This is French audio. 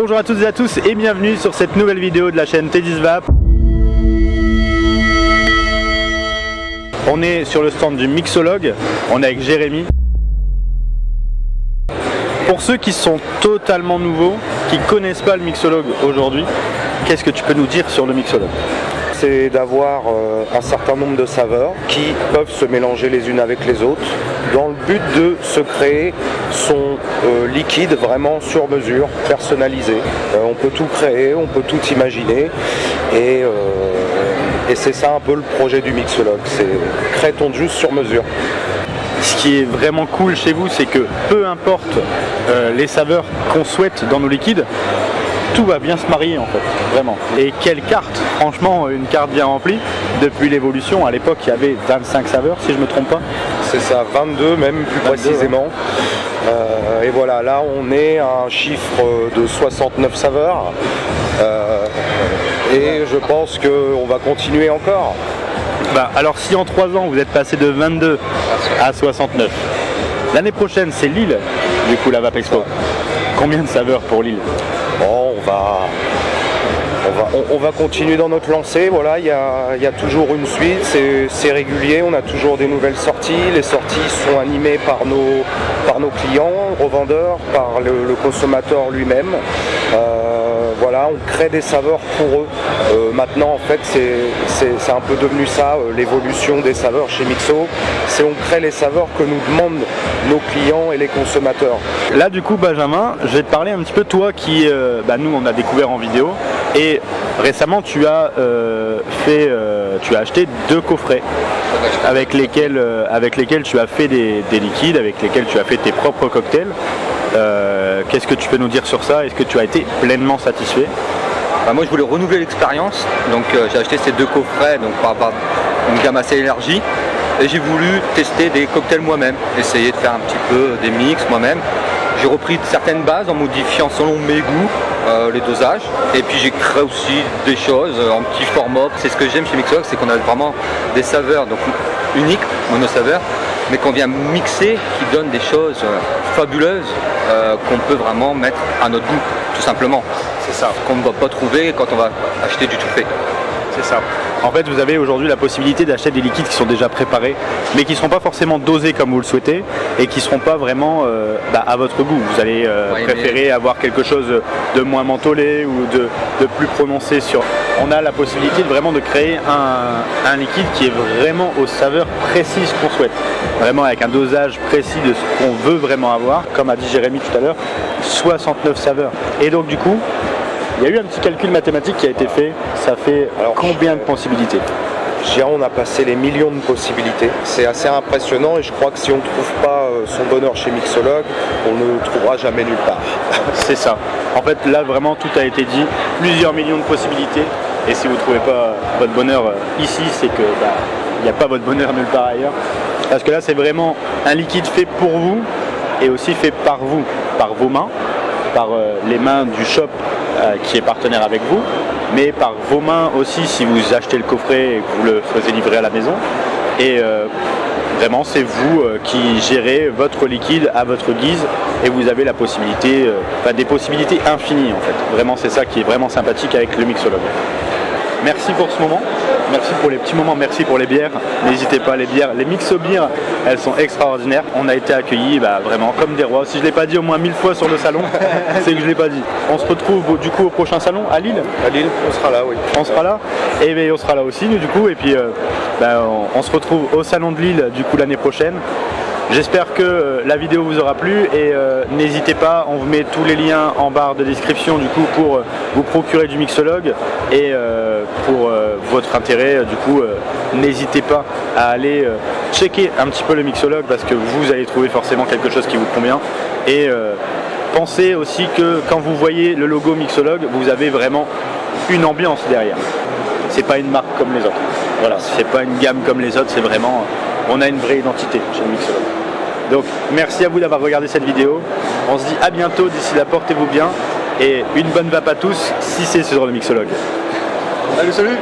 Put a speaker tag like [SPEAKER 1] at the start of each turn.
[SPEAKER 1] Bonjour à toutes et à tous et bienvenue sur cette nouvelle vidéo de la chaîne T10Vap. On est sur le stand du Mixologue, on est avec Jérémy. Pour ceux qui sont totalement nouveaux, qui ne connaissent pas le Mixologue aujourd'hui, qu'est-ce que tu peux nous dire sur le Mixologue?
[SPEAKER 2] C'est d'avoir un certain nombre de saveurs qui peuvent se mélanger les unes avec les autres dans le but de se créer son liquide vraiment sur mesure, personnalisé. On peut tout créer, on peut tout imaginer et c'est ça un peu le projet du Mixologue, c'est créer ton juice sur mesure.
[SPEAKER 1] Ce qui est vraiment cool chez vous, c'est que peu importe les saveurs qu'on souhaite dans nos liquides, tout va bien se marier en fait, vraiment. Et quelle carte, franchement, une carte bien remplie. Depuis l'évolution, à l'époque il y avait 25 saveurs si je me trompe pas.
[SPEAKER 2] C'est ça, 22 même plus 22, précisément. Ouais. Et voilà, là on est à un chiffre de 69 saveurs. Et je pense qu'on va continuer encore.
[SPEAKER 1] Bah, alors si en 3 ans vous êtes passé de 22 à 69, l'année prochaine c'est Lille, du coup la Vap Expo. Combien de saveurs pour Lille?
[SPEAKER 2] Bon, on va continuer dans notre lancée, voilà, il y a toujours une suite, c'est régulier, on a toujours des nouvelles sorties, les sorties sont animées par nos clients, revendeurs, par le consommateur lui-même. Voilà, on crée des saveurs pour eux. Maintenant, en fait, c'est un peu devenu ça, l'évolution des saveurs chez Mixo. C'est on crée les saveurs que nous demandent nos clients et les consommateurs.
[SPEAKER 1] Là, du coup, Benjamin, je vais te parler un petit peu, toi qui, nous, on a découvert en vidéo. Et récemment, tu as acheté 2 coffrets avec lesquels tu as fait des liquides, avec lesquels tu as fait tes propres cocktails. Qu'est-ce que tu peux nous dire sur ça? Est-ce que tu as été pleinement satisfait?
[SPEAKER 3] Moi je voulais renouveler l'expérience, donc j'ai acheté ces 2 coffrets donc par rapport à une gamme assez élargie et j'ai voulu tester des cocktails moi-même, essayer de faire un petit peu des mix moi-même. J'ai repris certaines bases en modifiant selon mes goûts les dosages et puis j'ai créé aussi des choses en petit format. C'est ce que j'aime chez Mixologue, c'est qu'on a vraiment des saveurs donc uniques, mono-saveurs, mais qu'on vient mixer qui donne des choses fabuleuses qu'on peut vraiment mettre à notre goût, tout simplement.
[SPEAKER 1] C'est ça.
[SPEAKER 3] Qu'on ne va pas trouver quand on va acheter du tout fait.
[SPEAKER 1] C'est ça. En fait, vous avez aujourd'hui la possibilité d'acheter des liquides qui sont déjà préparés, mais qui ne seront pas forcément dosés comme vous le souhaitez, et qui ne seront pas vraiment à votre goût. Vous allez préférer avoir quelque chose de moins mentholé ou de plus prononcé sur... On a la possibilité vraiment de créer un liquide qui est vraiment aux saveurs précises qu'on souhaite. Vraiment avec un dosage précis de ce qu'on veut vraiment avoir. Comme a dit Jérémy tout à l'heure, 69 saveurs. Et donc du coup, il y a eu un petit calcul mathématique qui a été fait. Ça fait combien de possibilités?
[SPEAKER 2] On a passé les millions de possibilités. C'est assez impressionnant et je crois que si on ne trouve pas son bonheur chez Mixologue, on ne le trouvera jamais nulle part.
[SPEAKER 1] C'est ça. En fait, là, vraiment, tout a été dit. Plusieurs millions de possibilités. Et si vous ne trouvez pas votre bonheur ici, c'est que il n'y a pas votre bonheur nulle part ailleurs. Parce que là, c'est vraiment un liquide fait pour vous et aussi fait par vous, par vos mains, par les mains du shop qui est partenaire avec vous, mais par vos mains aussi si vous achetez le coffret et que vous le faisiez livrer à la maison. Et vraiment, c'est vous qui gérez votre liquide à votre guise et vous avez la possibilité, des possibilités infinies en fait. Vraiment, c'est ça qui est vraiment sympathique avec le Mixologue. Merci pour ce moment, merci pour les petits moments, merci pour les bières. N'hésitez pas, les bières, les mixo-bières, elles sont extraordinaires. On a été accueillis vraiment comme des rois. Si je ne l'ai pas dit au moins 1000 fois sur le salon, c'est que je ne l'ai pas dit. On se retrouve du coup au prochain salon à Lille.
[SPEAKER 2] À Lille, on sera là, oui.
[SPEAKER 1] On sera là, et on sera là aussi du coup. Et puis on se retrouve au salon de Lille du coup l'année prochaine. J'espère que la vidéo vous aura plu et n'hésitez pas, on vous met tous les liens en barre de description du coup pour vous procurer du Mixologue et pour votre intérêt du coup n'hésitez pas à aller checker un petit peu le Mixologue parce que vous allez trouver forcément quelque chose qui vous convient et pensez aussi que quand vous voyez le logo Mixologue, vous avez vraiment une ambiance derrière. C'est pas une marque comme les autres. Voilà, c'est pas une gamme comme les autres, c'est vraiment... On a une vraie identité chez le Mixologue. Donc merci à vous d'avoir regardé cette vidéo. On se dit à bientôt, d'ici là portez-vous bien et une bonne vape à tous si c'est sur le Mixologue.
[SPEAKER 2] Salut, salut.